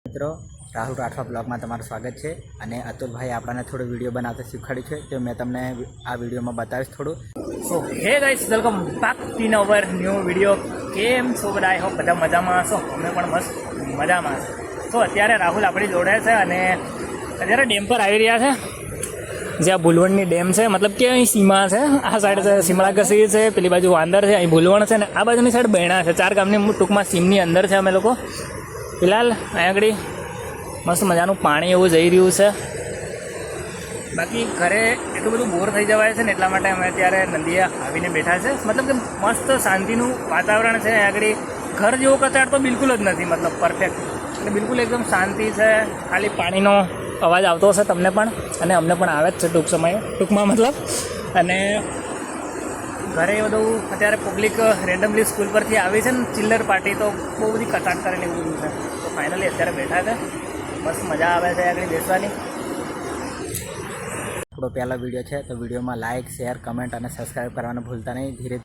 મિત્રો રાહુલ રાઠવા બ્લોગમાં તમારું સ્વાગત છે અને અતુલભાઈ આપણને થોડો વિડીયો બનાવતા શીખવાડ્યું છે તો મેં તમને આ વિડીયોમાં બતાવીશ થોડું. So hey guys, welcome back in our new video. કેમ છો બધા? આઈ હોપ બધા મજામાં હશો. અમે પણ મસ્ત મજામાં હશો. તો અત્યારે રાહુલ આપણી જોડે છે અને અત્યારે ડેમ પર આવી રહ્યા છે, જ્યાં ભૂલવણની ડેમ છે, મતલબ કે અહીં સીમા છે. આ સાઈડ છે સીમડા કસી છે, પેલી બાજુ વાંદર છે, અહીં ભૂલવણ છે, ને આ બાજુની સાઈડ બહેણા છે. 4 ગામની ટૂંકમાં સીમની અંદર છે અમે લોકો. ફિલહાલ અહીં આગળ મસ્ત મજાનું પાણી એવું જઈ રહ્યું છે. બાકી ઘરે એટલું બધું બોર થઈ જવાય છે ને, એટલા માટે અમે અત્યારે નંદિયા આવીને બેઠા છે. મતલબ કે મસ્ત શાંતિનું વાતાવરણ છે અહીં આગળ. ઘર જેવો કચાડ તો બિલકુલ જ નથી, મતલબ પરફેક્ટ, એટલે બિલકુલ એકદમ શાંતિ છે. ખાલી પાણીનો અવાજ આવતો હશે તમને પણ, અને અમને પણ આવે જ છે ટૂંકમાં મતલબ. અને ઘરે બધું અત્યારે પબ્લિક રેન્ડમલી સ્કૂલ પરથી આવી છે ને, ચિલ્લર પાર્ટી, તો બહુ બધી કચાટ કરીને એવું બધું છે. તો ફાઇનલી અત્યારે બેઠા છે, બસ મજા આવે છે આગળ બેસવાની. આપણો પહેલો વિડીયો છે તો વિડીયોમાં લાઇક, શેર, કમેન્ટ અને સબસ્ક્રાઈબ કરવાનું ભૂલતા નહીં. ધીરે